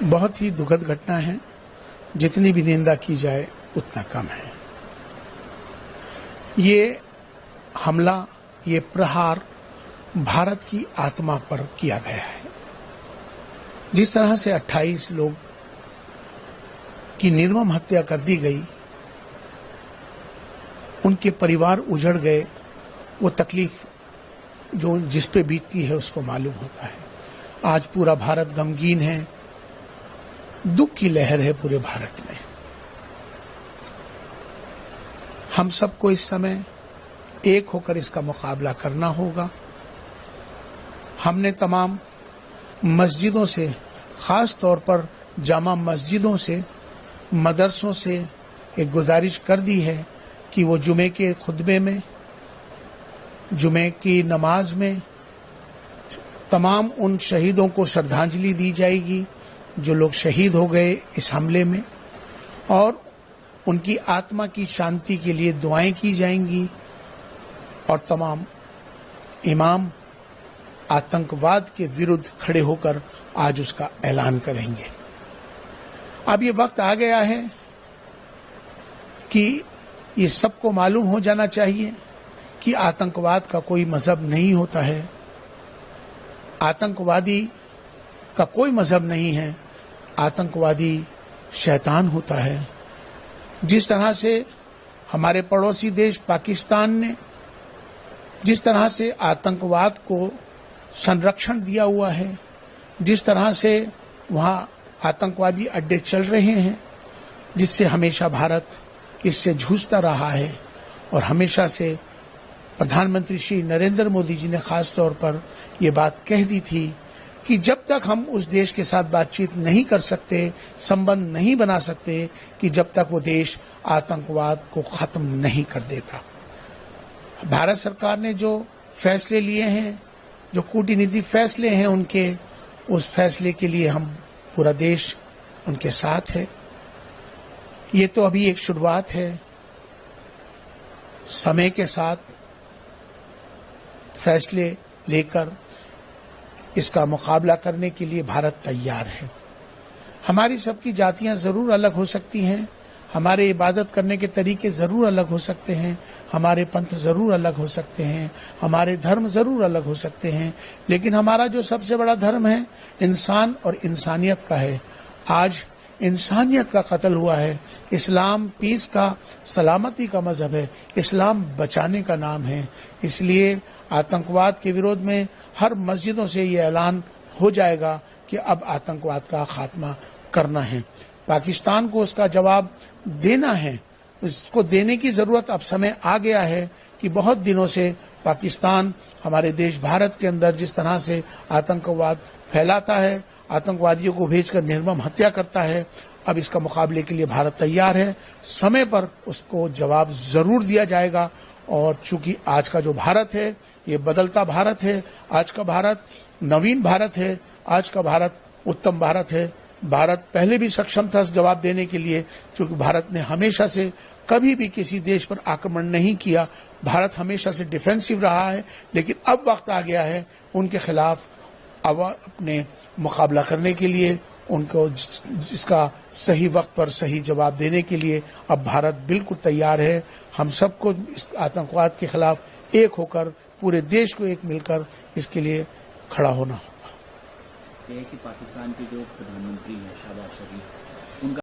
बहुत ही दुखद घटना है। जितनी भी निंदा की जाए उतना कम है। ये हमला, ये प्रहार भारत की आत्मा पर किया गया है। जिस तरह से 28 लोग की निर्मम हत्या कर दी गई, उनके परिवार उजड़ गए, वो तकलीफ जो जिस पे बीतती है उसको मालूम होता है। आज पूरा भारत गमगीन है, दुख की लहर है पूरे भारत में। हम सबको इस समय एक होकर इसका मुकाबला करना होगा। हमने तमाम मस्जिदों से, खास तौर पर जामा मस्जिदों से, मदरसों से एक गुजारिश कर दी है कि वो जुमे के खुतबे में, जुमे की नमाज में तमाम उन शहीदों को श्रद्धांजलि दी जाएगी जो लोग शहीद हो गए इस हमले में, और उनकी आत्मा की शांति के लिए दुआएं की जाएंगी। और तमाम इमाम आतंकवाद के विरुद्ध खड़े होकर आज उसका ऐलान करेंगे। अब ये वक्त आ गया है कि ये सबको मालूम हो जाना चाहिए कि आतंकवाद का कोई मजहब नहीं होता है, आतंकवादी का कोई मजहब नहीं है, आतंकवादी शैतान होता है। जिस तरह से हमारे पड़ोसी देश पाकिस्तान ने जिस तरह से आतंकवाद को संरक्षण दिया हुआ है, जिस तरह से वहां आतंकवादी अड्डे चल रहे हैं, जिससे हमेशा भारत इससे जूझता रहा है। और हमेशा से प्रधानमंत्री श्री नरेंद्र मोदी जी ने खास तौर पर ये बात कह दी थी कि जब तक हम उस देश के साथ बातचीत नहीं कर सकते, संबंध नहीं बना सकते, कि जब तक वो देश आतंकवाद को खत्म नहीं कर देता। भारत सरकार ने जो फैसले लिए हैं, जो कूटनीतिक फैसले हैं उनके, उस फैसले के लिए हम पूरा देश उनके साथ है। ये तो अभी एक शुरुआत है। समय के साथ फैसले लेकर इसका मुकाबला करने के लिए भारत तैयार है। हमारी सबकी जातियां जरूर अलग हो सकती हैं, हमारे इबादत करने के तरीके जरूर अलग हो सकते हैं, हमारे पंथ जरूर अलग हो सकते हैं, हमारे धर्म जरूर अलग हो सकते हैं, लेकिन हमारा जो सबसे बड़ा धर्म है इंसान और इंसानियत का है। आज इंसानियत का कत्ल हुआ है। इस्लाम पीस का, सलामती का मजहब है। इस्लाम बचाने का नाम है। इसलिए आतंकवाद के विरोध में हर मस्जिदों से ये ऐलान हो जाएगा कि अब आतंकवाद का खात्मा करना है। पाकिस्तान को उसका जवाब देना है। उसको देने की जरूरत अब समय आ गया है कि बहुत दिनों से पाकिस्तान हमारे देश भारत के अंदर जिस तरह से आतंकवाद फैलाता है, आतंकवादियों को भेजकर निर्मम हत्या करता है, अब इसका मुकाबले के लिए भारत तैयार है। समय पर उसको जवाब जरूर दिया जाएगा। और चूंकि आज का जो भारत है ये बदलता भारत है, आज का भारत नवीन भारत है, आज का भारत उत्तम भारत है। भारत पहले भी सक्षम था जवाब देने के लिए, क्योंकि भारत ने हमेशा से कभी भी किसी देश पर आक्रमण नहीं किया। भारत हमेशा से डिफेंसिव रहा है, लेकिन अब वक्त आ गया है उनके खिलाफ अब अपने मुकाबला करने के लिए, उनको इसका सही वक्त पर सही जवाब देने के लिए अब भारत बिल्कुल तैयार है। हम सबको इस आतंकवाद के खिलाफ एक होकर, पूरे देश को एक मिलकर इसके लिए खड़ा होना होगा। कि पाकिस्तान के जो प्रधानमंत्री हैं शहबाज शरीफ,